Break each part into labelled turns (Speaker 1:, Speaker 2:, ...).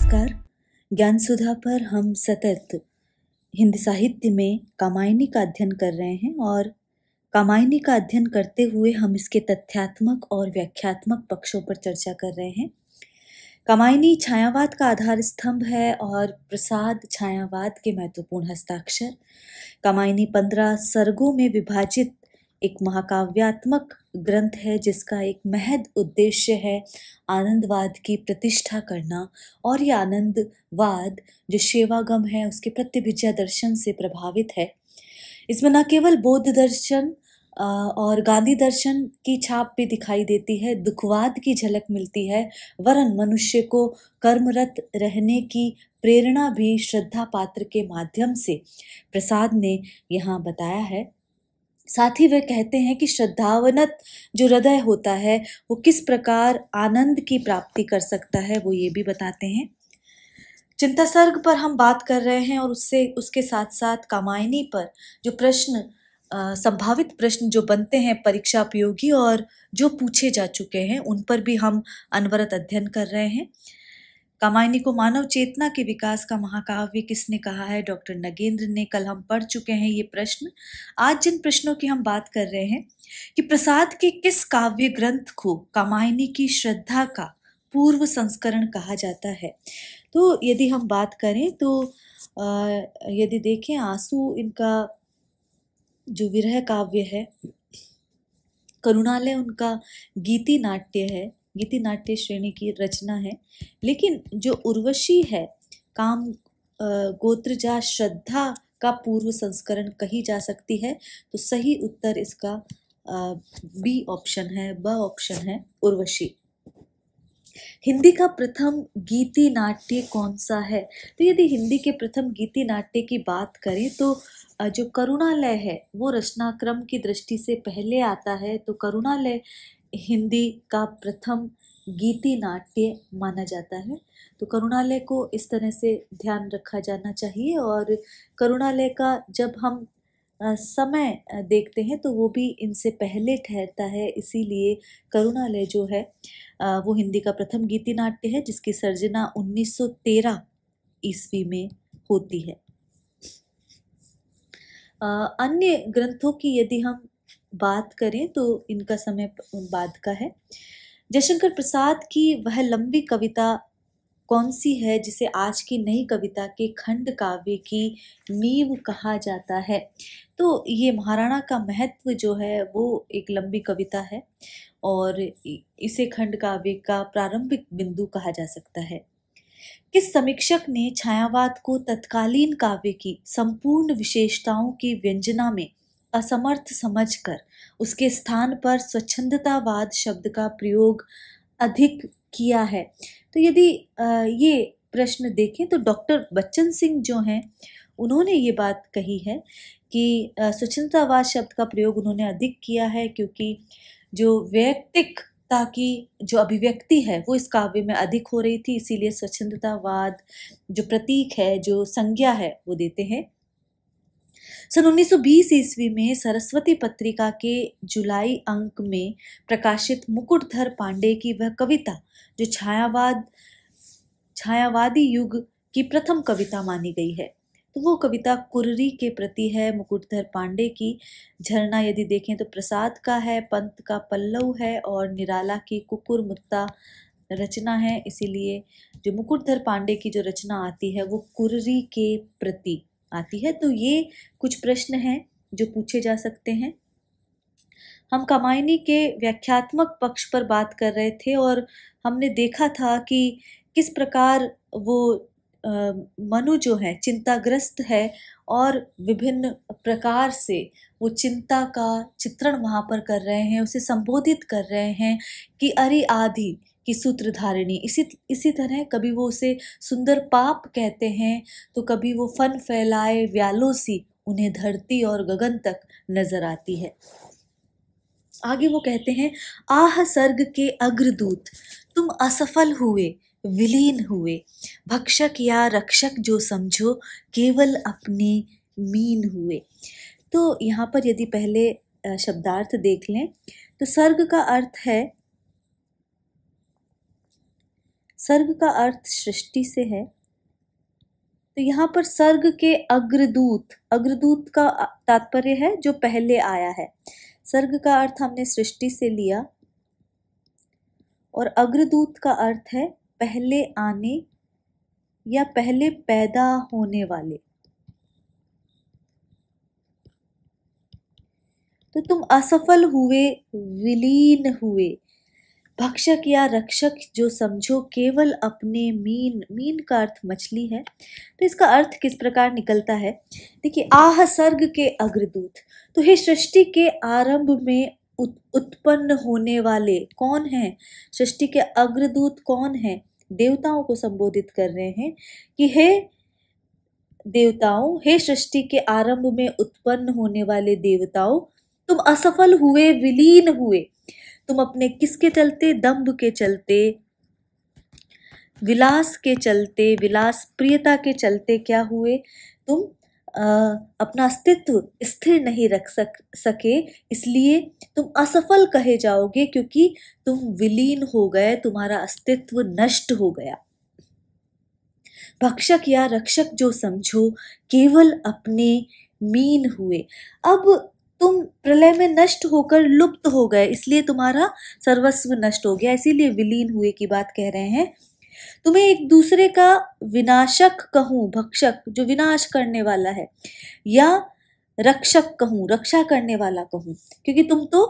Speaker 1: नमस्कार। ज्ञान सुधा पर हम सतत हिंदी साहित्य में कामायनी का अध्ययन कर रहे हैं और कामायनी का अध्ययन करते हुए हम इसके तथ्यात्मक और व्याख्यात्मक पक्षों पर चर्चा कर रहे हैं। कामायनी छायावाद का आधार स्तंभ है और प्रसाद छायावाद के महत्वपूर्ण हस्ताक्षर। कामायनी 15 सर्गों में विभाजित एक महाकाव्यात्मक ग्रंथ है जिसका एक महद उद्देश्य है आनंदवाद की प्रतिष्ठा करना, और यह आनंदवाद जो सेवागम है उसके प्रतिभिज्ञा दर्शन से प्रभावित है। इसमें न केवल बौद्ध दर्शन और गांधी दर्शन की छाप भी दिखाई देती है, दुखवाद की झलक मिलती है, वरन मनुष्य को कर्मरत रहने की प्रेरणा भी श्रद्धा पात्र के माध्यम से प्रसाद ने यहाँ बताया है। साथ ही वे कहते हैं कि श्रद्धावनत जो हृदय होता है वो किस प्रकार आनंद की प्राप्ति कर सकता है, वो ये भी बताते हैं। चिंता सर्ग पर हम बात कर रहे हैं और उसके साथ साथ कामायनी पर जो प्रश्न संभावित प्रश्न जो बनते हैं परीक्षा उपयोगी और जो पूछे जा चुके हैं उन पर भी हम अनवरत अध्ययन कर रहे हैं। कामायनी को मानव चेतना के विकास का महाकाव्य किसने कहा है? डॉक्टर नगेंद्र ने। कल हम पढ़ चुके हैं ये प्रश्न। आज जिन प्रश्नों की हम बात कर रहे हैं कि प्रसाद के किस काव्य ग्रंथ को कामायनी की श्रद्धा का पूर्व संस्करण कहा जाता है, तो यदि हम बात करें तो यदि देखें आंसू इनका जो विरह काव्य है, करुणालय उनका गीति नाट्य है, गीति नाट्य श्रेणी की रचना है। लेकिन जो उर्वशी है काम गोत्रजा श्रद्धा का पूर्व संस्करण कही जा सकती है, तो सही उत्तर इसका बी ऑप्शन है, ब ऑप्शन है, उर्वशी। हिंदी का प्रथम गीति नाट्य कौन सा है? तो यदि हिंदी के प्रथम गीति नाट्य की बात करें तो जो करुणालय है वो रचनाक्रम की दृष्टि से पहले आता है, तो करुणालय हिंदी का प्रथम गीति नाट्य माना जाता है। तो करुणालय को इस तरह से ध्यान रखा जाना चाहिए। और करुणालय का जब हम समय देखते हैं तो वो भी इनसे पहले ठहरता है, इसीलिए करुणालय जो है वो हिंदी का प्रथम गीति नाट्य है जिसकी सर्जना 1913 ईस्वी में होती है। अन्य ग्रंथों की यदि हम बात करें तो इनका समय बाद का है। जयशंकर प्रसाद की वह लंबी कविता कौन सी है जिसे आज की नई कविता के खंड काव्य की नींव कहा जाता है? तो ये महाराणा का महत्व जो है वो एक लंबी कविता है और इसे खंड काव्य का प्रारंभिक बिंदु कहा जा सकता है। किस समीक्षक ने छायावाद को तत्कालीन काव्य की संपूर्ण विशेषताओं की व्यंजना में असमर्थ समझकर उसके स्थान पर स्वच्छंदतावाद शब्द का प्रयोग अधिक किया है? तो यदि ये प्रश्न देखें तो डॉक्टर बच्चन सिंह जो हैं उन्होंने ये बात कही है कि स्वच्छंदतावाद शब्द का प्रयोग उन्होंने अधिक किया है क्योंकि जो वैयक्तिकता की जो अभिव्यक्ति है वो इस काव्य में अधिक हो रही थी, इसीलिए स्वच्छंदतावाद जो प्रतीक है, जो संज्ञा है, वो देते हैं। सन 1920 ईस्वी में सरस्वती पत्रिका के जुलाई अंक में प्रकाशित मुकुटधर पांडे की वह कविता जो छायावादी युग की प्रथम कविता मानी गई है, तो वो कविता कुर्री के प्रति है। मुकुटधर पांडे की झरना यदि देखें तो प्रसाद का है, पंत का पल्लव है और निराला की कुकुर मुत्ता रचना है, इसीलिए जो मुकुटधर पांडे की जो रचना आती है वो कुर्री के प्रति आती है। तो ये कुछ प्रश्न हैं जो पूछे जा सकते हैं। हम कामायनी के व्याख्यात्मक पक्ष पर बात कर रहे थे और हमने देखा था कि किस प्रकार वो मनु जो है चिंताग्रस्त है और विभिन्न प्रकार से वो चिंता का चित्रण वहाँ पर कर रहे हैं, उसे संबोधित कर रहे हैं कि अरे आदि की सूत्रधारिणी। इसी तरह कभी वो उसे सुंदर पाप कहते हैं तो कभी वो फन फैलाए व्यालों सी उन्हें धरती और गगन तक नजर आती है। आगे वो कहते हैं, आह सर्ग के अग्रदूत तुम असफल हुए, विलीन हुए, भक्षक या रक्षक जो समझो केवल अपने मीन हुए। तो यहाँ पर यदि पहले शब्दार्थ देख लें तो सर्ग का अर्थ है सर्ग का अर्थ सृष्टि से है। तो यहाँ पर सर्ग के अग्रदूत, अग्रदूत का तात्पर्य है जो पहले आया है। सर्ग का अर्थ हमने सृष्टि से लिया और अग्रदूत का अर्थ है पहले आने या पहले पैदा होने वाले। तो तुम असफल हुए, विलीन हुए, भक्षक या रक्षक जो समझो केवल अपने मीन, मीन का अर्थ मछली है। तो इसका अर्थ किस प्रकार निकलता है, देखिए, आह सर्ग के अग्रदूत, तो हे सृष्टि के आरंभ में उत्पन्न होने वाले कौन हैं, सृष्टि के अग्रदूत कौन हैं, देवताओं को संबोधित कर रहे हैं कि हे देवताओं, हे सृष्टि के आरंभ में उत्पन्न होने वाले देवताओं, तुम असफल हुए, विलीन हुए। तुम अपने किसके चलते, दंभ के चलते, विलास के चलते, विलास प्रियता के चलते क्या हुए, तुम अपना अस्तित्व स्थिर नहीं रख सके, इसलिए तुम असफल कहे जाओगे क्योंकि तुम विलीन हो गए, तुम्हारा अस्तित्व नष्ट हो गया। भक्षक या रक्षक जो समझो केवल अपने मीन हुए। अब तुम प्रलय में नष्ट होकर लुप्त हो गए, इसलिए तुम्हारा सर्वस्व नष्ट हो गया, इसीलिए विलीन हुए की बात कह रहे हैं। तुम्हें एक दूसरे का विनाशक कहूं, भक्षक जो विनाश करने वाला है, या रक्षक कहूं, रक्षा करने वाला कहूं, क्योंकि तुम तो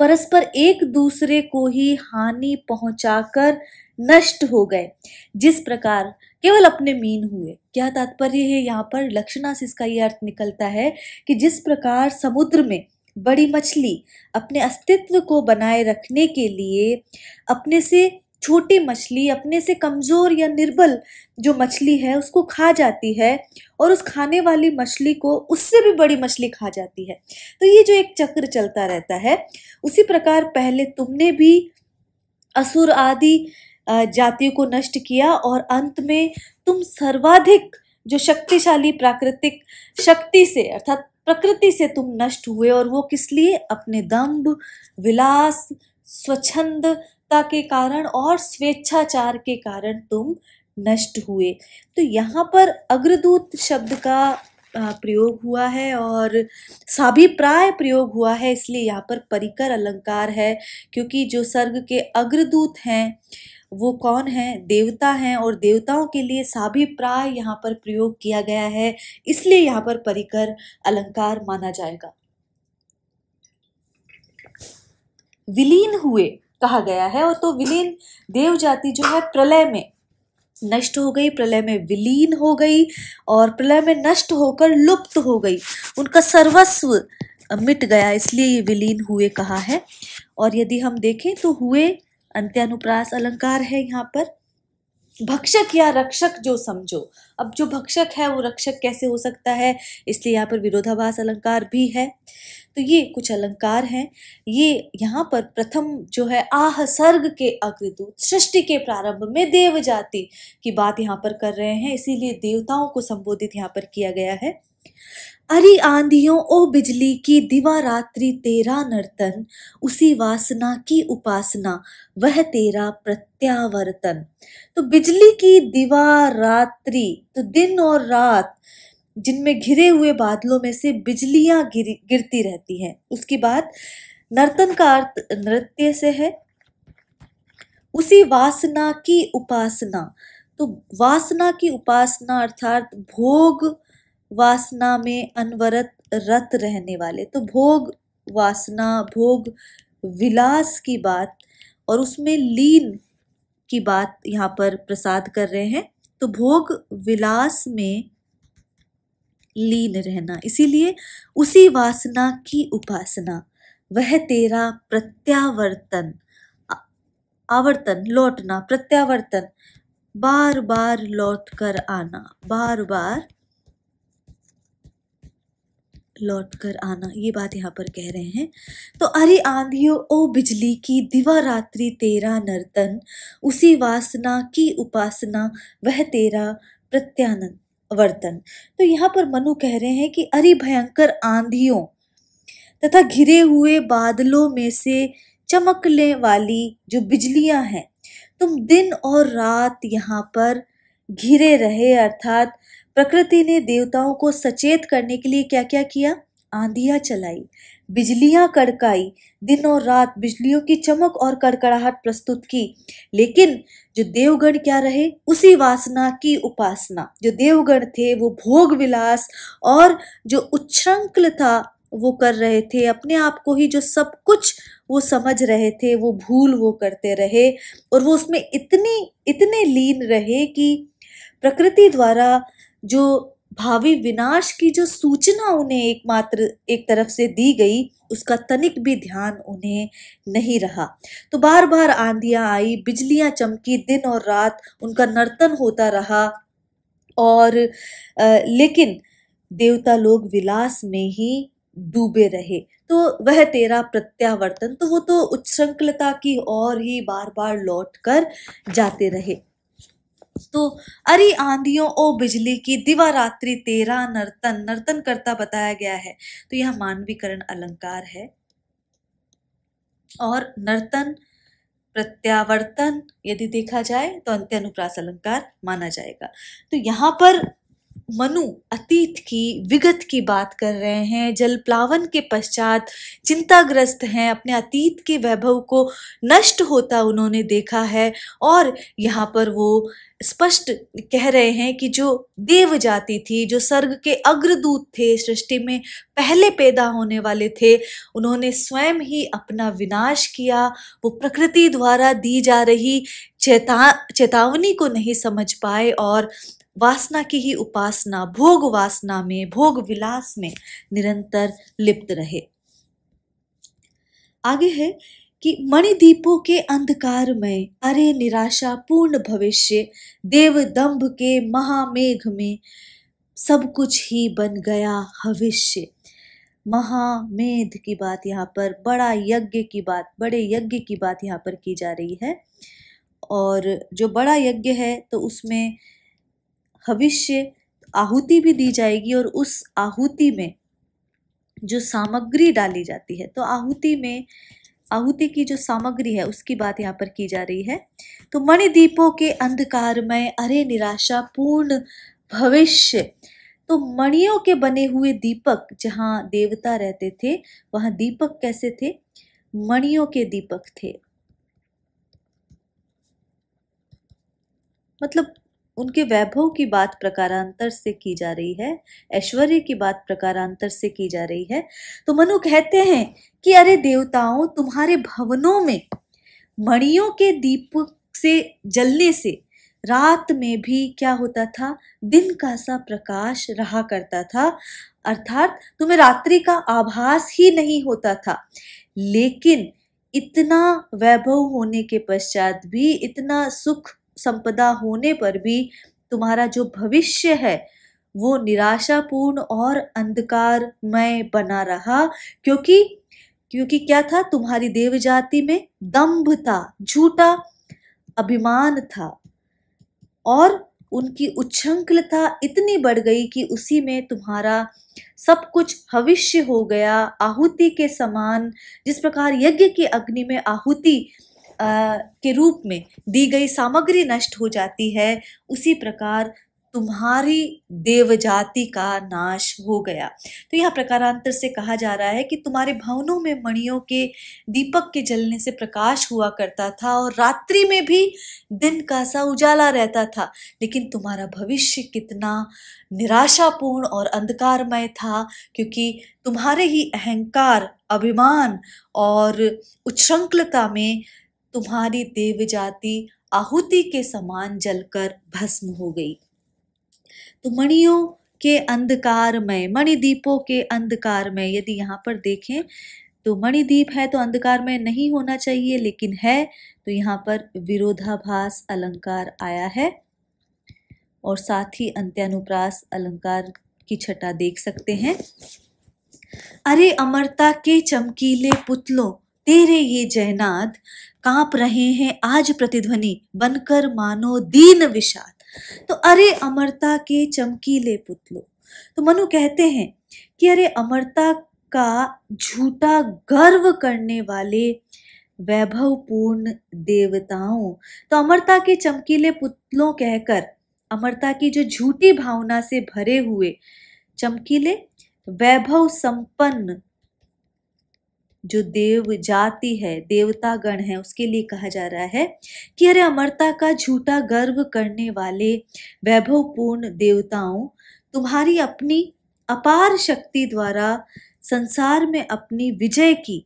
Speaker 1: परस्पर एक दूसरे को ही हानि पहुंचाकर नष्ट हो गए, जिस प्रकार केवल अपने मीन हुए। क्या तात्पर्य है यहाँ पर, लक्षणा से इसका यह अर्थ निकलता है कि जिस प्रकार समुद्र में बड़ी मछली अपने अस्तित्व को बनाए रखने के लिए अपने से छोटी मछली, अपने से कमजोर या निर्बल जो मछली है उसको खा जाती है, और उस खाने वाली मछली को उससे भी बड़ी मछली खा जाती है, तो ये जो एक चक्र चलता रहता है, उसी प्रकार पहले तुमने भी असुर आदि जातियों को नष्ट किया, और अंत में तुम सर्वाधिक जो शक्तिशाली प्राकृतिक शक्ति से अर्थात प्रकृति से तुम नष्ट हुए, और वो किस लिए, अपने दंभ, विलास, स्वच्छंदता के कारण और स्वेच्छाचार के कारण तुम नष्ट हुए। तो यहाँ पर अग्रदूत शब्द का प्रयोग हुआ है और साभिप्राय प्रयोग हुआ है, इसलिए यहाँ पर परिकर अलंकार है, क्योंकि जो सर्ग के अग्रदूत हैं वो कौन है, देवता हैं, और देवताओं के लिए साभिप्राय यहाँ पर प्रयोग किया गया है, इसलिए यहाँ पर परिकर अलंकार माना जाएगा। विलीन हुए कहा गया है, और तो विलीन देव जाति जो है प्रलय में नष्ट हो गई, प्रलय में विलीन हो गई, और प्रलय में नष्ट होकर लुप्त हो गई, उनका सर्वस्व मिट गया, इसलिए ये विलीन हुए कहा है। और यदि हम देखें तो हुए अंत्यानुप्रास अलंकार है यहाँ पर। भक्षक या रक्षक जो समझो, अब जो भक्षक है वो रक्षक कैसे हो सकता है, इसलिए यहाँ पर विरोधाभास अलंकार भी है। तो ये कुछ अलंकार हैं। ये यहाँ पर प्रथम जो है आह सर्ग के अग्रदूत, सृष्टि के प्रारंभ में देव जाति की बात यहाँ पर कर रहे हैं, इसीलिए देवताओं को संबोधित यहाँ पर किया गया है। अरि आंधियों ओ बिजली की दिवा रात्रि तेरा नर्तन, उसी वासना की उपासना वह तेरा प्रत्यावर्तन। तो बिजली की दिवा रात्रि, तो दिन और रात जिनमें घिरे हुए बादलों में से बिजलियां गिरती रहती हैं। उसकी बात नर्तन का अर्थ नृत्य से है। उसी वासना की उपासना, तो वासना की उपासना अर्थात भोग वासना में अनवरत रत रहने वाले, तो भोग वासना, भोग विलास की बात और उसमें लीन की बात यहाँ पर प्रसाद कर रहे हैं। तो भोग विलास में लीन रहना, इसीलिए उसी वासना की उपासना वह तेरा प्रत्यावर्तन, आवर्तन लौटना, प्रत्यावर्तन बार बार लौट कर आना, बार बार लौट कर आना, ये बात यहाँ पर कह रहे हैं। तो अरे आंधियों ओ बिजली की दिवा रात्रि तेरा नर्तन, उसी वासना की उपासना वह तेरा प्रत्यावर्तन। तो यहाँ पर मनु कह रहे हैं कि अरे भयंकर आंधियों तथा घिरे हुए बादलों में से चमकने वाली जो बिजलियां हैं, तुम दिन और रात यहाँ पर घिरे रहे, अर्थात प्रकृति ने देवताओं को सचेत करने के लिए क्या क्या किया? आंधियां चलाई, बिजलियां कड़काई, दिन और रात बिजलियों की चमक और कड़कड़ाहट प्रस्तुत की। लेकिन जो देवगण क्या रहे? उसी वासना की उपासना। जो देवगण थे वो भोग विलास और जो उच्छृंखल था वो कर रहे थे, अपने आप को ही जो सब कुछ वो समझ रहे थे वो भूल वो करते रहे, और वो उसमें इतने लीन रहे कि प्रकृति द्वारा जो भावी विनाश की जो सूचना उन्हें एकमात्र एक तरफ से दी गई, उसका तनिक भी ध्यान उन्हें नहीं रहा। तो बार बार आंधियां आई, बिजलियां चमकी, दिन और रात उनका नर्तन होता रहा, और लेकिन देवता लोग विलास में ही डूबे रहे। तो वह तेरा प्रत्यावर्तन, तो वो तो उच्छृंखलता की ओर ही बार बार लौट कर जाते रहे। तो अरे आंधियों ओ बिजली की दिवा रात्रि तेरा नर्तन, नर्तन करता बताया गया है। तो यह मानवीकरण अलंकार है, और नर्तन प्रत्यावर्तन यदि देखा जाए तो अंत्यानुप्रास अलंकार माना जाएगा। तो यहाँ पर मनु अतीत की विगत की बात कर रहे हैं, जल प्लावन के पश्चात चिंताग्रस्त हैं, अपने अतीत के वैभव को नष्ट होता उन्होंने देखा है, और यहाँ पर वो स्पष्ट कह रहे हैं कि जो देव जाति थी, जो स्वर्ग के अग्रदूत थे, सृष्टि में पहले पैदा होने वाले थे, उन्होंने स्वयं ही अपना विनाश किया। वो प्रकृति द्वारा दी जा रही चेतावनी को नहीं समझ पाए और वासना की ही उपासना, भोग वासना में, भोग विलास में निरंतर लिप्त रहे। आगे है कि मणिदीपों के अंधकार में अरे निराशा पूर्ण भविष्य, देव दंभ के महामेघ में सब कुछ ही बन गया भविष्य। महामेध की बात यहाँ पर, बड़ा यज्ञ की बात, बड़े यज्ञ की बात यहाँ पर की जा रही है, और जो बड़ा यज्ञ है तो उसमें भविष्य आहुति भी दी जाएगी, और उस आहुति में जो सामग्री डाली जाती है, तो आहुति में आहुति की जो सामग्री है उसकी बात यहाँ पर की जा रही है। तो मणिदीपों के अंधकार में अरे निराशा पूर्ण भविष्य। तो मणियों के बने हुए दीपक, जहाँ देवता रहते थे वहां दीपक कैसे थे? मणियों के दीपक थे, मतलब उनके वैभव की बात प्रकारांतर से की जा रही है, ऐश्वर्य की बात प्रकारांतर से की जा रही है। तो मनु कहते हैं कि अरे देवताओं, तुम्हारे भवनों में मणियों के दीप से जलने से रात में भी क्या होता था? दिन का सा प्रकाश रहा करता था, अर्थात तुम्हें रात्रि का आभास ही नहीं होता था। लेकिन इतना वैभव होने के पश्चात भी, इतना सुख संपदा होने पर भी तुम्हारा जो भविष्य है वो निराशापूर्ण और अंधकारमय बना रहा, क्योंकि क्या था? तुम्हारी देव जाति में दंभ था, झूठा अभिमान था, और उनकी उच्छृंखलता इतनी बढ़ गई कि उसी में तुम्हारा सब कुछ भविष्य हो गया, आहुति के समान। जिस प्रकार यज्ञ की अग्नि में आहुति के रूप में दी गई सामग्री नष्ट हो जाती है, उसी प्रकार तुम्हारी देवजाति का नाश हो गया। तो यहाँ प्रकारांतर से कहा जा रहा है कि तुम्हारे भवनों में मणियों के दीपक के जलने से प्रकाश हुआ करता था, और रात्रि में भी दिन का सा उजाला रहता था, लेकिन तुम्हारा भविष्य कितना निराशापूर्ण और अंधकारमय था, क्योंकि तुम्हारे ही अहंकार, अभिमान और उच्छृंखलता में तुम्हारी देव जाति आहुति के समान जलकर भस्म हो गई। तो मणियों के अंधकार में, मणिदीपों के अंधकार में, यदि यहाँ पर देखें तो मणिदीप है तो अंधकार में नहीं होना चाहिए, लेकिन है, तो यहाँ पर विरोधाभास अलंकार आया है, और साथ ही अंत्यानुप्रास अलंकार की छटा देख सकते हैं। अरे अमरता के चमकीले पुतलों, तेरे ये जयनाद कांप रहे हैं आज प्रतिध्वनि बनकर मानो दीन विषाद। तो अरे अमरता के चमकीले पुतलों, तो मनु कहते हैं कि अरे अमरता का झूठा गर्व करने वाले वैभवपूर्ण देवताओं। तो अमरता के चमकीले पुतलों कहकर, अमरता की जो झूठी भावना से भरे हुए चमकीले वैभव संपन्न जो देव जाति है, देवता गण है, उसके लिए कहा जा रहा है कि अरे अमरता का झूठा गर्व करने वाले वैभवपूर्ण देवताओं, तुम्हारी अपनी अपार शक्ति द्वारा संसार में अपनी विजय की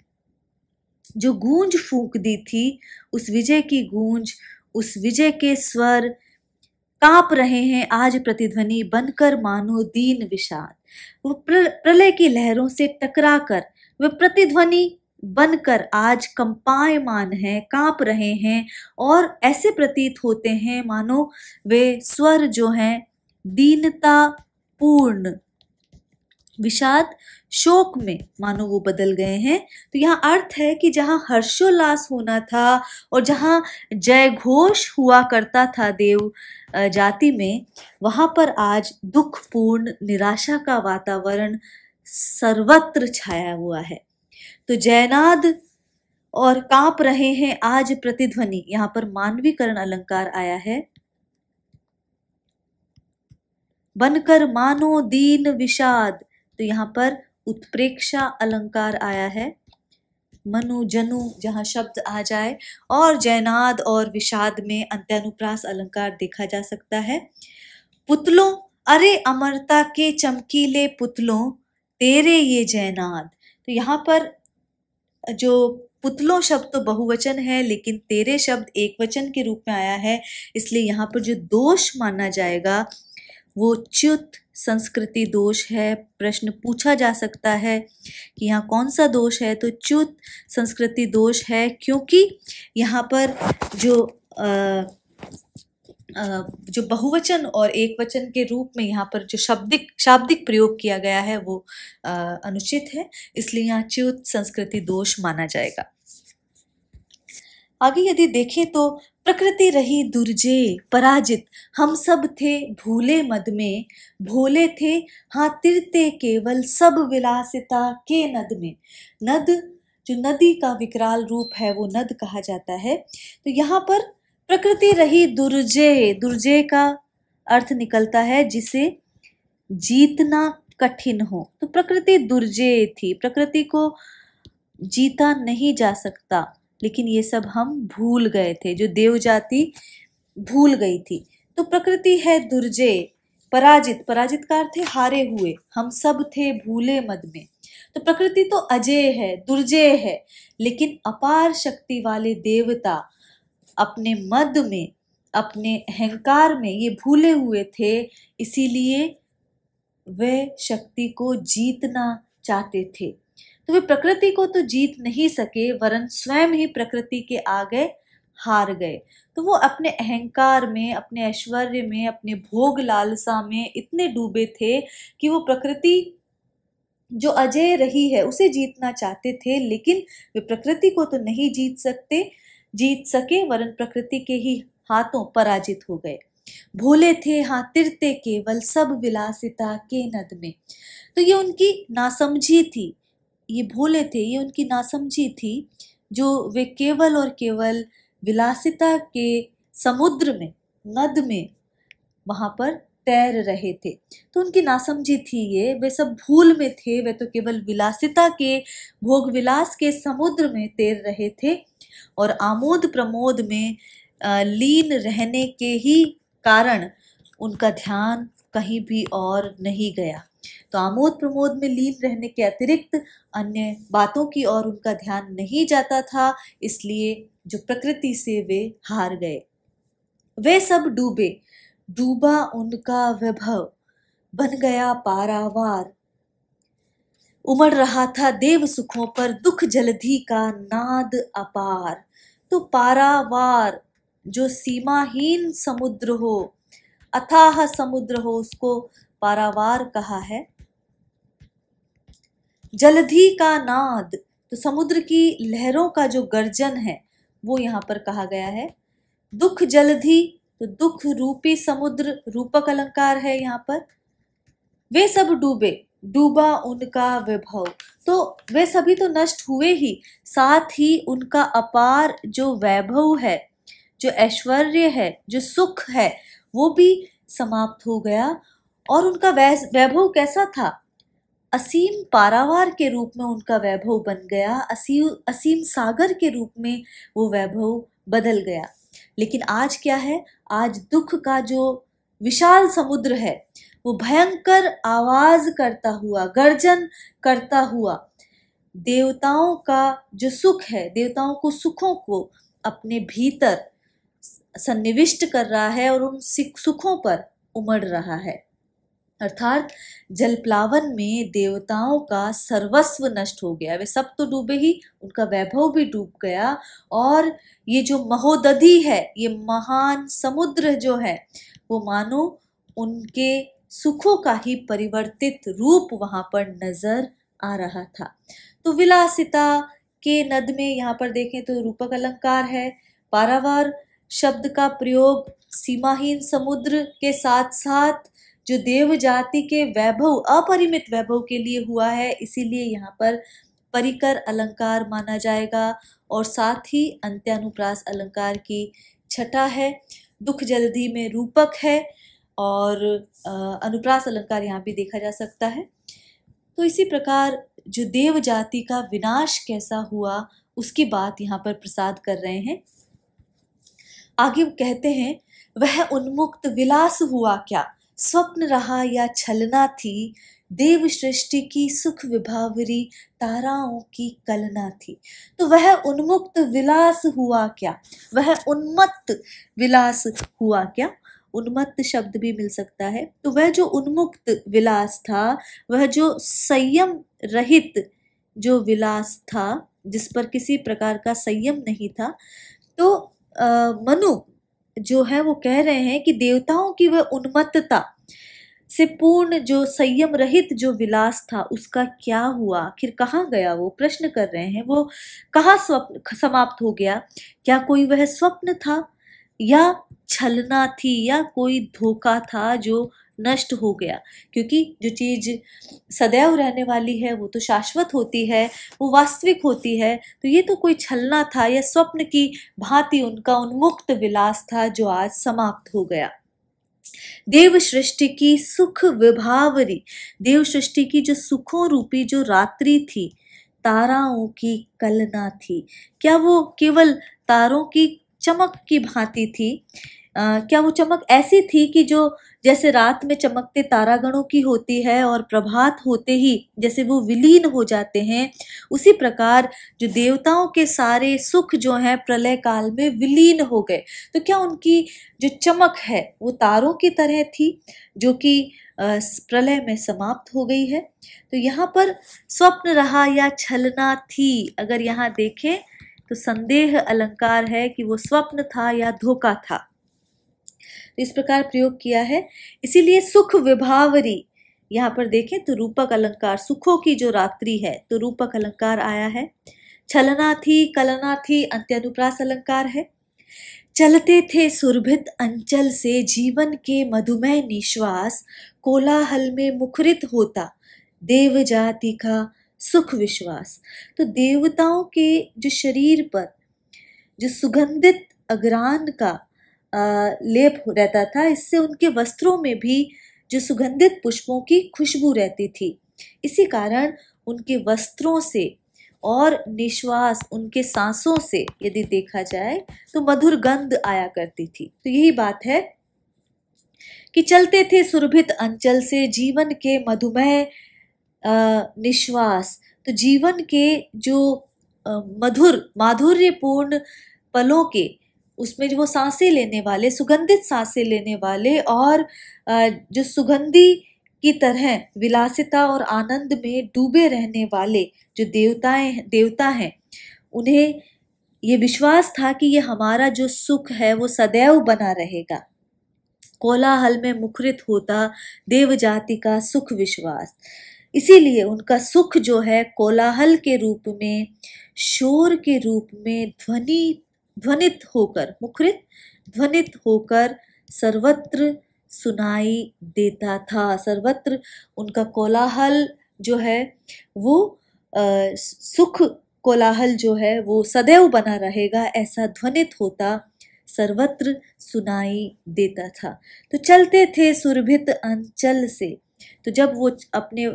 Speaker 1: जो गूंज फूंक दी थी, उस विजय की गूंज, उस विजय के स्वर कांप रहे हैं आज प्रतिध्वनि बनकर मानो दीन विषाद। वो प्रलय की लहरों से टकराकर वे प्रतिध्वनि बनकर आज कंपायमान हैं, कांप रहे हैं और ऐसे प्रतीत होते हैं मानो वे स्वर जो हैं दीनता पूर्ण विषाद शोक में मानो वो बदल गए हैं। तो यहाँ अर्थ है कि जहाँ हर्षोल्लास होना था और जहाँ जय घोष हुआ करता था देव जाति में, वहां पर आज दुखपूर्ण निराशा का वातावरण सर्वत्र छाया हुआ है। तो जयनाद और कांप रहे हैं आज प्रतिध्वनि, यहाँ पर मानवीकरण अलंकार आया है, बनकर मानो दीन विषाद। तो यहाँ पर उत्प्रेक्षा अलंकार आया है, मनु जनु जहाँ शब्द आ जाए, और जयनाद और विषाद में अंत्यानुप्रास अलंकार देखा जा सकता है। पुतलों, अरे अमरता के चमकीले पुतलों, तेरे ये जयनाद। तो यहाँ पर जो पुतलों शब्द तो बहुवचन है, लेकिन तेरे शब्द एक वचन के रूप में आया है, इसलिए यहाँ पर जो दोष माना जाएगा वो च्युत संस्कृति दोष है। प्रश्न पूछा जा सकता है कि यहाँ कौन सा दोष है, तो च्युत संस्कृति दोष है, क्योंकि यहाँ पर जो बहुवचन और एक वचन के रूप में यहाँ पर जो शाब्दिक प्रयोग किया गया है वो अनुचित है, इसलिए यहाँ च्युत संस्कृति दोष माना जाएगा। आगे यदि देखें तो प्रकृति रही दुर्जय पराजित, हम सब थे भूले मद में, भोले थे हाँ तिरते केवल सब विलासिता के नद में। नद जो नदी का विकराल रूप है वो नद कहा जाता है। तो यहाँ पर प्रकृति रही दुर्जय, दुर्जय का अर्थ निकलता है जिसे जीतना कठिन हो। तो प्रकृति दुर्जय थी, प्रकृति को जीता नहीं जा सकता, लेकिन ये सब हम भूल गए थे, जो देव जाति भूल गई थी। तो प्रकृति है दुर्जय पराजित, पराजित का अर्थ है हारे हुए, हम सब थे भूले मद में। तो प्रकृति तो अजय है, दुर्जय है, लेकिन अपार शक्ति वाले देवता अपने मद में, अपने अहंकार में ये भूले हुए थे, इसीलिए वे शक्ति को जीतना चाहते थे। तो वे प्रकृति को तो जीत नहीं सके, वरन स्वयं ही प्रकृति के आगे हार गए। तो वो अपने अहंकार में, अपने ऐश्वर्य में, अपने भोग लालसा में इतने डूबे थे कि वो प्रकृति जो अजय रही है उसे जीतना चाहते थे, लेकिन वे प्रकृति को तो नहीं जीत सके, वरन प्रकृति के ही हाथों पराजित हो गए। भोले थे हाँ तिरते केवल सब विलासिता के नद में। तो ये उनकी नासमझी थी, ये भोले थे, ये उनकी नासमझी थी, जो वे केवल और केवल विलासिता के समुद्र में, नद में वहां पर तैर रहे थे। तो उनकी नासमझी थी ये, वे सब भूल में थे, वे तो केवल विलासिता के, भोग विलास के समुद्र में तैर रहे थे और आमोद प्रमोद में लीन रहने के ही कारण उनका ध्यान कहीं भी और नहीं गया। तो आमोद प्रमोद में लीन रहने के अतिरिक्त अन्य बातों की ओर उनका ध्यान नहीं जाता था, इसलिए जो प्रकृति से वे हार गए। वे सब डूबे, डूबा उनका वैभव, बन गया पारावार, उमड़ रहा था देव सुखों पर दुख जलधि का नाद अपार। तो पारावार जो सीमाहीन समुद्र हो, अथाह समुद्र हो, उसको पारावार कहा है। जलधि का नाद, तो समुद्र की लहरों का जो गर्जन है वो यहाँ पर कहा गया है। दुख जलधि, तो दुख रूपी समुद्र रूपक अलंकार है यहाँ पर। वे सब डूबे, डूबा उनका वैभव। तो वे सभी तो नष्ट हुए ही, साथ ही उनका अपार जो वैभव है, जो ऐश्वर्य है, जो सुख है, वो भी समाप्त हो गया। और उनका वैभव कैसा था? असीम पारावार के रूप में उनका वैभव बन गया, असीम सागर के रूप में वो वैभव बदल गया। लेकिन आज क्या है? आज दुख का जो विशाल समुद्र है, वो भयंकर आवाज करता हुआ, गर्जन करता हुआ देवताओं का जो सुख है, देवताओं को सुखों को अपने भीतर सन्निविष्ट कर रहा है और उन सुखों पर उमड़ रहा है। अर्थात जलप्लावन में देवताओं का सर्वस्व नष्ट हो गया। वे सब तो डूबे ही, उनका वैभव भी डूब गया। और ये जो महोदधि है, ये महान समुद्र जो है, वो मानो उनके सुखों का ही परिवर्तित रूप वहां पर नजर आ रहा था। तो विलासिता के नद में यहाँ पर देखें तो रूपक अलंकार है। पारावार शब्द का प्रयोग सीमाहीन समुद्र के साथ साथ जो देव जाति के वैभव, अपरिमित वैभव के लिए हुआ है, इसीलिए यहाँ पर परिकर अलंकार माना जाएगा। और साथ ही अंत्यानुप्रास अलंकार की छटा है। दुख जलधि में रूपक है और अनुप्रास अलंकार यहाँ भी देखा जा सकता है। तो इसी प्रकार जो देव जाति का विनाश कैसा हुआ, उसकी बात यहाँ पर प्रसाद कर रहे हैं। आगे कहते हैं, वह उन्मुक्त विलास हुआ क्या, स्वप्न रहा या छलना थी, देव सृष्टि की सुख विभावरी, ताराओं की कलना थी। तो वह उन्मुक्त विलास हुआ क्या, वह उन्मत्त विलास हुआ क्या। उन्मत्त शब्द भी मिल सकता है। तो वह जो उन्मुक्त विलास था, वह जो संयम रहित जो विलास था, जिस पर किसी प्रकार का संयम नहीं था। तो मनु जो है वो कह रहे हैं कि देवताओं की वह उन्मत्तता से पूर्ण जो संयम रहित जो विलास था, उसका क्या हुआ, आखिर कहाँ गया? वो प्रश्न कर रहे हैं, वो कहाँ स्वप्न समाप्त हो गया? क्या कोई वह स्वप्न था या छलना थी या कोई धोखा था जो नष्ट हो गया? क्योंकि जो चीज सदैव रहने वाली है वो तो शाश्वत होती है, वो वास्तविक होती है। तो ये तो कोई छलना था या स्वप्न की भांति उनका उन्मुक्त विलास था जो आज समाप्त हो गया। देव सृष्टि की सुख विभावरी, देव सृष्टि की जो सुखों रूपी जो रात्रि थी, ताराओं की कलना थी। क्या वो केवल तारों की चमक की भांति थी? क्या वो चमक ऐसी थी कि जो जैसे रात में चमकते तारागणों की होती है और प्रभात होते ही जैसे वो विलीन हो जाते हैं, उसी प्रकार जो देवताओं के सारे सुख जो हैं प्रलय काल में विलीन हो गए। तो क्या उनकी जो चमक है वो तारों की तरह थी जो कि प्रलय में समाप्त हो गई है? तो यहाँ पर स्वप्न रहा या छलना थी, अगर यहाँ देखें तो संदेह अलंकार है कि वो स्वप्न था या धोखा था। तो इस प्रकार प्रयोग किया है। इसीलिए सुख विभावरी, यहाँ पर देखें तो रूपक अलंकार, सुखों की जो रात्रि है, तो रूपक अलंकार आया है। छलना थी, कलना थी, अंत्यानुप्रास अलंकार है। चलते थे सुरभित अंचल से जीवन के मधुमय निश्वास, कोलाहल में मुखरित होता देव जाति का सुख विश्वास। तो देवताओं के जो शरीर पर जो सुगंधित अगरान का लेप रहता था, इससे उनके वस्त्रों में भी जो सुगंधित पुष्पों की खुशबू रहती थी। इसी कारण उनके वस्त्रों से और निश्वास, उनके सांसों से यदि देखा जाए तो मधुर गंध आया करती थी। तो यही बात है कि चलते थे सुरभित अंचल से जीवन के मधुमय निश्वास। तो जीवन के जो मधुर माधुर्यपूर्ण पलों के, उसमें जो वो सांसें लेने वाले, सुगंधित सांसें लेने वाले और जो सुगंधी की तरह विलासिता और आनंद में डूबे रहने वाले जो देवता हैं, उन्हें ये विश्वास था कि ये हमारा जो सुख है वो सदैव बना रहेगा। कोलाहल में मुखरित होता देव जाति का सुख विश्वास। इसीलिए उनका सुख जो है कोलाहल के रूप में, शोर के रूप में ध्वनित होकर, मुखरित ध्वनित होकर सर्वत्र सुनाई देता था। सर्वत्र उनका कोलाहल जो है वो सुख कोलाहल जो है वो सदैव बना रहेगा, ऐसा ध्वनित होता सर्वत्र सुनाई देता था। तो चलते थे सुरभित अंचल से, तो जब वो अपने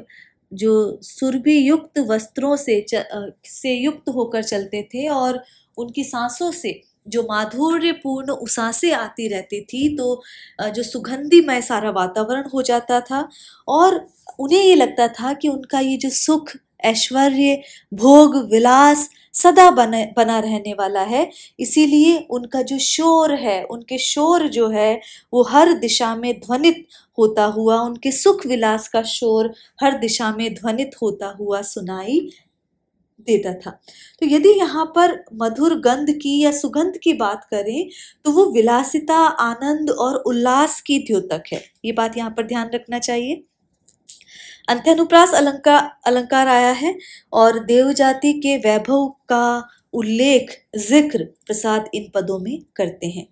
Speaker 1: जो सुरभि युक्त वस्त्रों से युक्त होकर चलते थे और उनकी सांसों से जो माधुर्यपूर्ण उसासे आती रहती थी, तो जो सुगंधिमय सारा वातावरण हो जाता था और उन्हें ये लगता था कि उनका ये जो सुख, ऐश्वर्य, भोग, विलास सदा बना रहने वाला है। इसीलिए उनका जो शोर है, उनके शोर जो है वो हर दिशा में ध्वनित होता हुआ, उनके सुख विलास का शोर हर दिशा में ध्वनित होता हुआ सुनाई देता था। तो यदि यहाँ पर मधुर गंध की या सुगंध की बात करें तो वो विलासिता, आनंद और उल्लास की द्योतक है। ये बात यहाँ पर ध्यान रखना चाहिए। अंत्यानुप्रास अलंकार आया है और देव जाति के वैभव का उल्लेख, जिक्र प्रसाद इन पदों में करते हैं।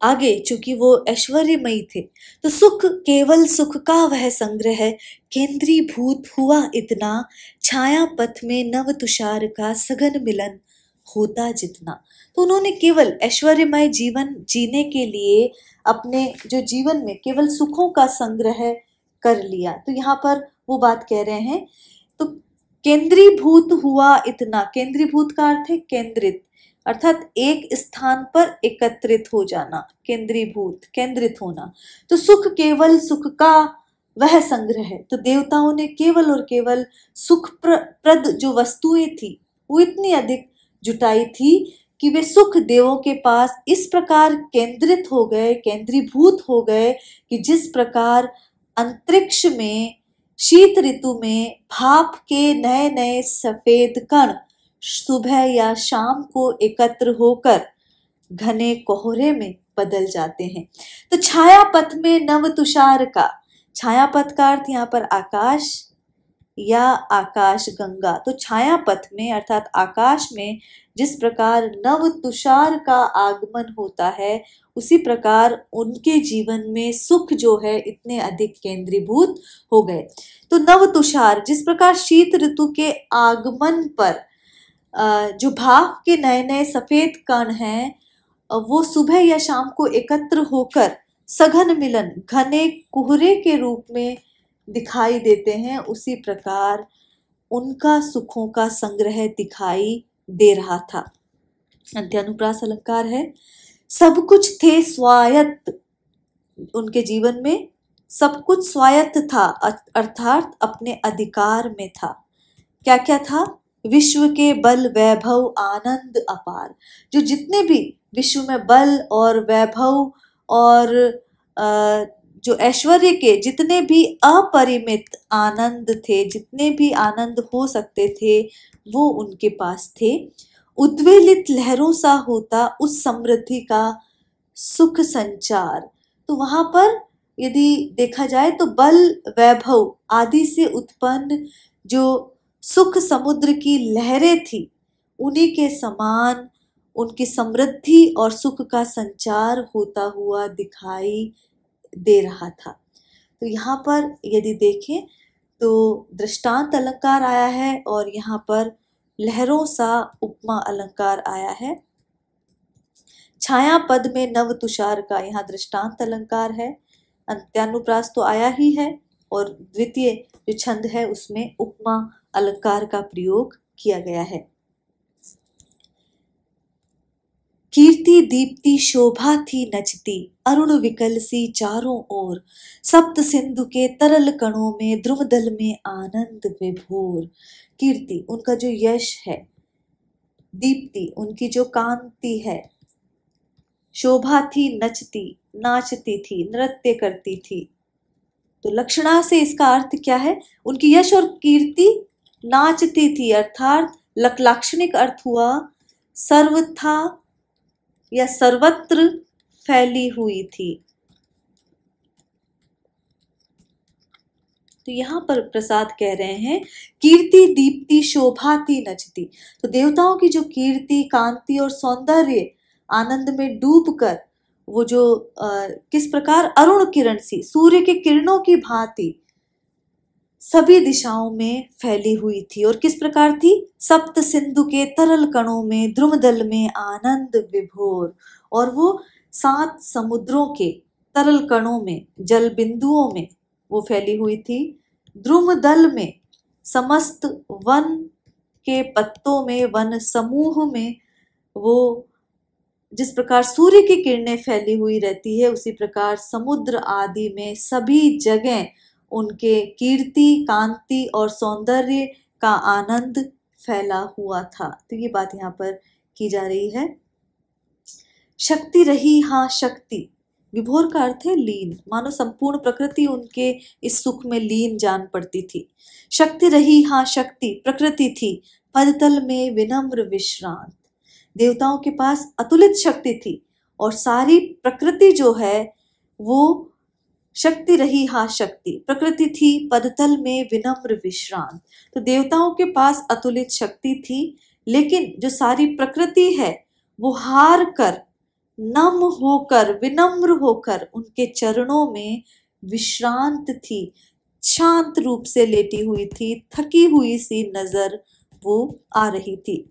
Speaker 1: आगे चूंकि वो ऐश्वर्यमयी थे, तो सुख केवल सुख का वह संग्रह है, केंद्रीभूत हुआ इतना, छाया पथ में नव तुषार का सघन मिलन होता जितना। तो उन्होंने केवल ऐश्वर्यमय जीवन जीने के लिए अपने जो जीवन में केवल सुखों का संग्रह कर लिया। तो यहाँ पर वो बात कह रहे हैं। तो केंद्रीभूत हुआ इतना, केंद्रीभूत का अर्थ है केंद्रित, अर्थात एक स्थान पर एकत्रित हो जाना, केंद्रीभूत, केंद्रित होना। तो सुख केवल सुख का वह संग्रह है। तो देवताओं ने केवल और केवल सुख प्रद जो वस्तुएं थी वो इतनी अधिक जुटाई थी कि वे सुख देवों के पास इस प्रकार केंद्रित हो गए, केंद्रीभूत हो गए कि जिस प्रकार अंतरिक्ष में शीत ऋतु में भाप के नए नए सफेद कण सुबह या शाम को एकत्र होकर घने कोहरे में बदल जाते हैं। तो छाया पथ में नव तुषार का, छाया पथ का अर्थ यहाँ पर आकाश या आकाश गंगा। तो छाया पथ में अर्थात आकाश में जिस प्रकार नव तुषार का आगमन होता है, उसी प्रकार उनके जीवन में सुख जो है इतने अधिक केंद्रीभूत हो गए। तो नव तुषार, जिस प्रकार शीत ऋतु के आगमन पर जो भाप के नए नए सफेद कण हैं वो सुबह या शाम को एकत्र होकर सघन मिलन, घने कोहरे के रूप में दिखाई देते हैं, उसी प्रकार उनका सुखों का संग्रह दिखाई दे रहा था। अंत्यानुप्रास अलंकार है। सब कुछ थे स्वायत्त, उनके जीवन में सब कुछ स्वायत्त था, अर्थात अपने अधिकार में था। क्या क्या था? विश्व के बल, वैभव, आनंद अपार। जो जितने भी विश्व में बल और वैभव और जो ऐश्वर्य के जितने भी अपरिमित आनंद थे, जितने भी आनंद हो सकते थे, वो उनके पास थे। उद्वेलित लहरों सा होता उस समृद्धि का सुख संचार। तो वहां पर यदि देखा जाए तो बल, वैभव आदि से उत्पन्न जो सुख समुद्र की लहरें थी, उन्हीं के समान उनकी समृद्धि और सुख का संचार होता हुआ दिखाई दे रहा था। तो यहाँ पर यदि देखें तो दृष्टांत अलंकार आया है और यहाँ पर लहरों सा उपमा अलंकार आया है। छाया पद में नव तुषार का यहाँ दृष्टांत अलंकार है। अंत्यानुप्रास तो आया ही है और द्वितीय जो छंद है उसमें उपमा अलंकार का प्रयोग किया गया है। कीर्ति दीप्ति शोभा थी नचती, अरुण विकल सी चारों ओर, सप्त सिंधु के तरल कणों में द्रुमदल में आनंद विभोर। कीर्ति उनका जो यश है, दीप्ति उनकी जो कांति है, शोभा थी नचती, नाचती थी, नृत्य करती थी। तो लक्षणा से इसका अर्थ क्या है? उनकी यश और कीर्ति नाचती थी, अर्थात लाक्षणिक अर्थ हुआ सर्वथा या सर्वत्र फैली हुई थी। तो यहाँ पर प्रसाद कह रहे हैं कीर्ति दीप्ति शोभा थी नचती। तो देवताओं की जो कीर्ति, कांति और सौंदर्य आनंद में डूबकर वो जो किस प्रकार अरुण किरण सी, सूर्य के किरणों की भांति सभी दिशाओं में फैली हुई थी। और किस प्रकार थी? सप्त सिंधु के तरल कणों में, द्रुमदल में आनंद विभोर। और वो 7 समुद्रों के तरल कणों में, जल बिंदुओं में वो फैली हुई थी। द्रुमदल में, समस्त वन के पत्तों में, वन समूह में वो जिस प्रकार सूर्य की किरणें फैली हुई रहती है, उसी प्रकार समुद्र आदि में सभी जगह उनके कीर्ति, कांति और सौंदर्य का आनंद फैला हुआ था। तो ये बात यहाँ पर की जा रही है। शक्ति रही हाँ शक्ति, विभोर का अर्थ है लीन, मानो संपूर्ण प्रकृति उनके इस सुख में लीन जान पड़ती थी। शक्ति रही हाँ शक्ति, प्रकृति थी पदतल में विनम्र विश्रांत। देवताओं के पास अतुलित शक्ति थी और सारी प्रकृति जो है वो शक्ति रही हाँ शक्ति, प्रकृति थी पदतल में विनम्र विश्रांत। तो देवताओं के पास अतुलित शक्ति थी, लेकिन जो सारी प्रकृति है वो हार कर, नम होकर, विनम्र होकर उनके चरणों में विश्रांत थी, शांत रूप से लेटी हुई थी, थकी हुई सी नजर वो आ रही थी।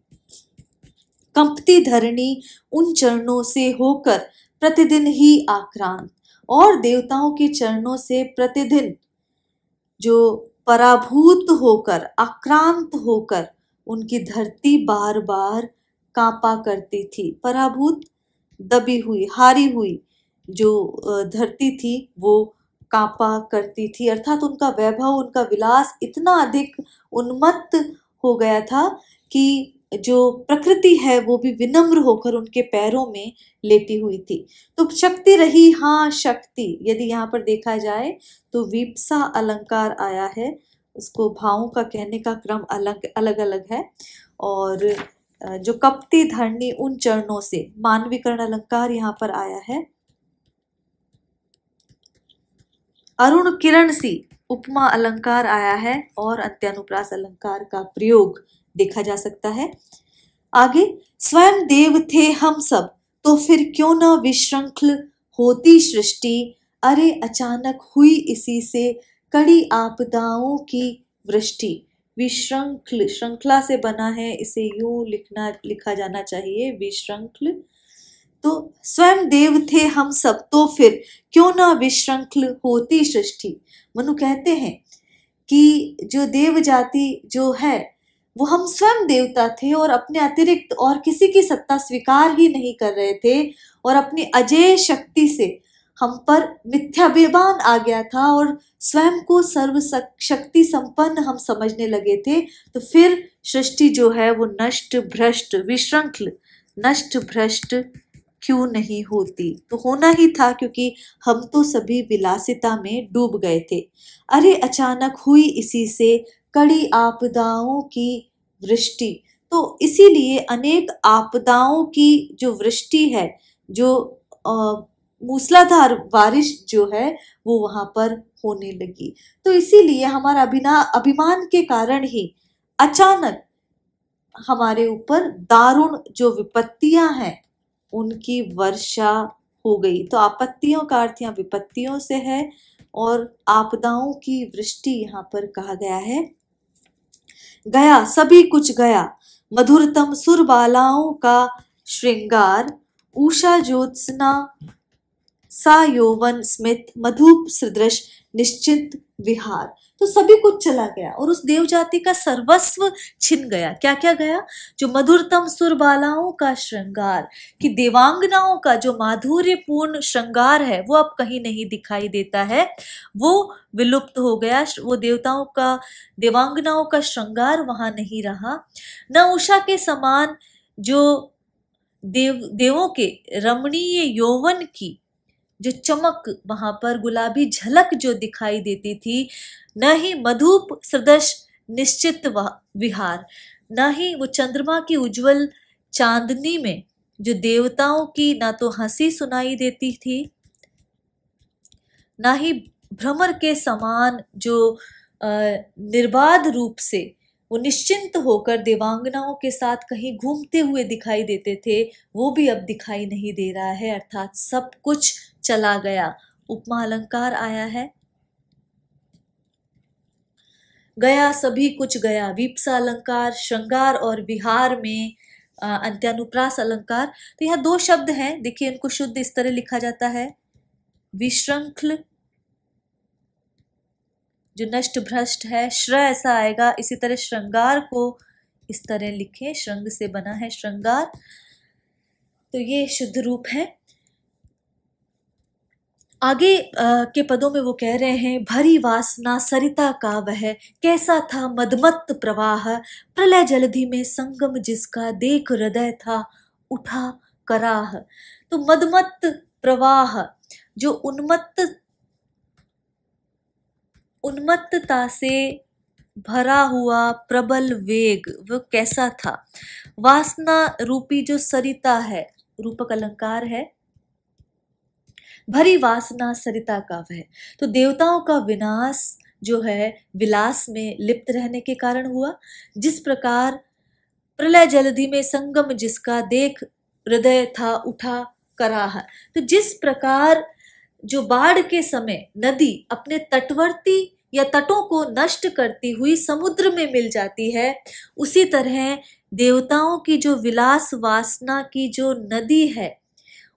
Speaker 1: कंपती धरणी उन चरणों से होकर प्रतिदिन ही आक्रांत, और देवताओं के चरणों से प्रतिदिन जो पराभूत होकर, आक्रांत होकर उनकी धरती बार बार कांपा करती थी। पराभूत, दबी हुई, हारी हुई जो धरती थी वो कांपा करती थी, अर्थात उनका वैभव, उनका विलास इतना अधिक उन्मत्त हो गया था कि जो प्रकृति है वो भी विनम्र होकर उनके पैरों में लेटी हुई थी। तो शक्ति रही हाँ शक्ति, यदि यहाँ पर देखा जाए तो विप्सा अलंकार आया है, उसको भावों का कहने का क्रम अलग अलग है। और जो कपटी धरणी उन चरणों से, मानवीकरण अलंकार यहाँ पर आया है। अरुण किरण सी उपमा अलंकार आया है, और अंत्यानुप्रास अलंकार का प्रयोग देखा जा सकता है। आगे, स्वयं देव थे हम सब तो फिर क्यों न विश्रृंखल होती सृष्टि, अरे अचानक हुई इसी से कड़ी आपदाओं की वृष्टि। विश्रृंखल श्रृंखला से बना है, इसे यूं लिखा जाना चाहिए, विश्रृंखल। तो स्वयं देव थे हम सब तो फिर क्यों ना विश्रृंखल होती सृष्टि। मनु कहते हैं कि जो देव जाति जो है वो हम स्वयं देवता थे और अपने अतिरिक्त और किसी की सत्ता स्वीकार ही नहीं कर रहे थे, और अपनी अजेय शक्ति से हम पर मिथ्याभिमान आ गया था और स्वयं को सर्व शक्ति संपन्न हम समझने लगे थे। तो फिर सृष्टि जो है वो नष्ट भ्रष्ट, विश्रृंखल, नष्ट भ्रष्ट क्यों नहीं होती। तो होना ही था, क्योंकि हम तो सभी विलासिता में डूब गए थे। अरे अचानक हुई इसी से कड़ी आपदाओं की वृष्टि। तो इसीलिए अनेक आपदाओं की जो वृष्टि है, जो मूसलाधार बारिश जो है वो वहां पर होने लगी। तो इसीलिए हमारा अभिमान के कारण ही अचानक हमारे ऊपर दारुण जो विपत्तियां हैं उनकी वर्षा हो गई। तो आपत्तियों का अर्थ यहाँ विपत्तियों से है, और आपदाओं की वृष्टि यहाँ पर कहा गया है। गया सभी कुछ गया, मधुरतम सुरबालाओं का श्रृंगार, उषा ज्योत्सना सा यौवन स्मित, मधुप सदृश निश्चित विहार। तो सभी कुछ चला गया और उस देव जाति का सर्वस्व छिन गया। क्या क्या गया? जो मधुरतम सुरबालाओं का श्रृंगार, कि देवांगनाओं का जो माधुर्यपूर्ण श्रृंगार है वो अब कहीं नहीं दिखाई देता है, वो विलुप्त हो गया। वो देवताओं का, देवांगनाओं का श्रृंगार वहां नहीं रहा। न उषा के समान जो देवों के रमणीय यौवन की जो चमक, वहां पर गुलाबी झलक जो दिखाई देती थी, न ही मधुप सदृश निश्चित विहार, न ही वो चंद्रमा की उज्जवल चांदनी में जो देवताओं की ना तो हंसी सुनाई देती थी, ना ही भ्रमर के समान जो निर्बाध रूप से वो निश्चिंत होकर देवांगनाओं के साथ कहीं घूमते हुए दिखाई देते थे, वो भी अब दिखाई नहीं दे रहा है, अर्थात सब कुछ चला गया। उपमा अलंकार आया है, गया सभी कुछ गया। वीप्सा अलंकार श्रृंगार और विहार में अंत्यानुप्रास अलंकार। तो यहाँ दो शब्द हैं, देखिए इनको शुद्ध इस तरह लिखा जाता है, विश्रंखल जो नष्ट भ्रष्ट है, श्र ऐसा आएगा। इसी तरह श्रृंगार को इस तरह लिखें, श्रृंग से बना है श्रृंगार। तो ये शुद्ध रूप है। आगे के पदों में वो कह रहे हैं, भरी वासना सरिता का वह कैसा था मदमत्त प्रवाह, प्रलय जलधि में संगम जिसका देख हृदय था उठा कराह। तो मदमत्त प्रवाह जो उन्मत्तता से भरा हुआ प्रबल वेग, वो कैसा था। वासना रूपी जो सरिता है, रूपक अलंकार है, भरी वासना सरिता का वह। तो देवताओं का विनाश जो है विलास में लिप्त रहने के कारण हुआ, जिस प्रकार प्रलय जलधि में संगम जिसका देख हृदय था उठा कराह। तो जिस प्रकार जो बाढ़ के समय नदी अपने तटवर्ती या तटों को नष्ट करती हुई समुद्र में मिल जाती है, उसी तरह देवताओं की जो विलास वासना की जो नदी है,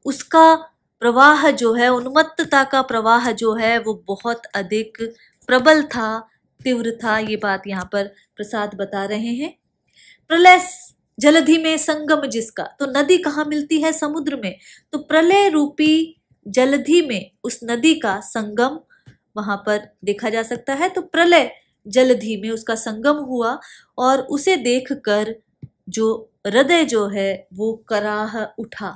Speaker 1: उसका प्रवाह जो है, उन्मत्तता का प्रवाह जो है, वो बहुत अधिक प्रबल था, तीव्र था। ये बात यहाँ पर प्रसाद बता रहे हैं। प्रलय जलधि में संगम जिसका, तो नदी कहाँ मिलती है, समुद्र में। तो प्रलय रूपी जलधि में उस नदी का संगम वहां पर देखा जा सकता है। तो प्रलय जलधि में उसका संगम हुआ और उसे देखकर जो हृदय जो है वो कराह उठा।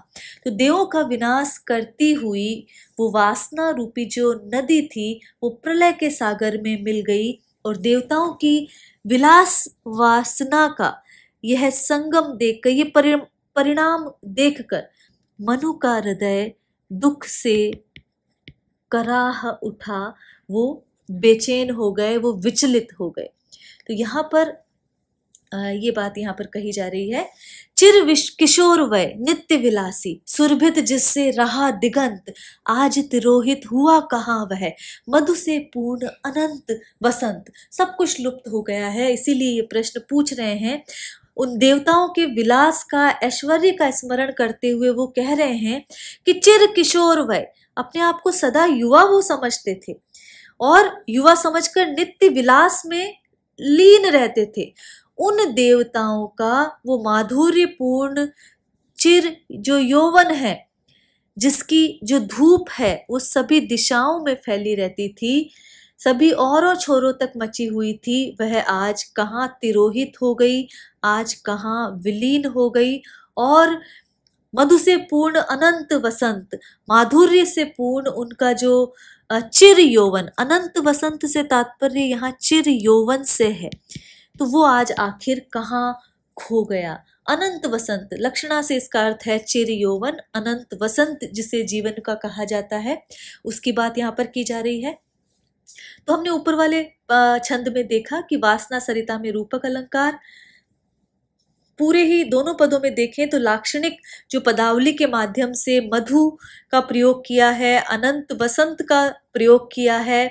Speaker 1: तो देवों का विनाश करती हुई वो वासना रूपी जो नदी थी, वो प्रलय के सागर में मिल गई और देवताओं की विलास वासना का यह संगम देखकर, ये परिणाम देखकर मनु का हृदय दुख से कराह उठा, वो बेचैन हो गए, वो विचलित हो गए। तो यहाँ पर ये बात यहाँ पर कही जा रही है, चिर किशोर वय नित्य विलासी सुरभित जिससे रहा दिगंत, आज तिरोहित हुआ कहाँ वह मधु से पूर्ण अनंत वसंत। सब कुछ लुप्त हो गया है। इसीलिए ये प्रश्न पूछ रहे हैं। उन देवताओं के विलास का, ऐश्वर्य का स्मरण करते हुए वो कह रहे हैं कि चिर किशोर वय, अपने आप को सदा युवा वो समझते थे और युवा समझकर नित्य विलास में लीन रहते थे। उन देवताओं का वो माधुर्यपूर्ण चिर जो यौवन है, जिसकी जो धूप है वो सभी दिशाओं में फैली रहती थी, सभी औरों छोरों तक मची हुई थी, वह आज कहाँ तिरोहित हो गई, आज कहाँ विलीन हो गई। और मधु से पूर्ण अनंत वसंत, माधुर्य से पूर्ण उनका जो चिर यौवन, अनंत वसंत से तात्पर्य यहाँ चिर यौवन से है, तो वो आज आखिर कहाँ खो गया। अनंत वसंत लक्षणा से इसका अर्थ है चिर यौवन, अनंत वसंत जिसे जीवन का कहा जाता है, उसकी बात यहाँ पर की जा रही है। तो हमने ऊपर वाले छंद में देखा कि वासना सरिता में रूपक अलंकार, पूरे ही दोनों पदों में देखें तो लाक्षणिक जो पदावली के माध्यम से मधु का प्रयोग किया है, अनंत वसंत का प्रयोग किया है,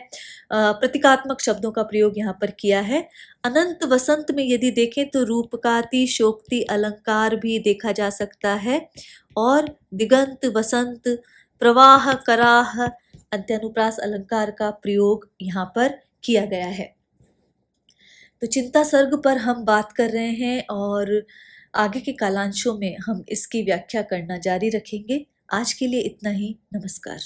Speaker 1: प्रतीकात्मक शब्दों का प्रयोग यहाँ पर किया है। अनंत वसंत में यदि देखें तो रूपकाति शोक्ति अलंकार भी देखा जा सकता है और दिगंत वसंत प्रवाह कराह अंत्यानुप्रास अलंकार का प्रयोग यहाँ पर किया गया है। तो चिंता सर्ग पर हम बात कर रहे हैं और आगे के कालांशों में हम इसकी व्याख्या करना जारी रखेंगे। आज के लिए इतना ही। नमस्कार।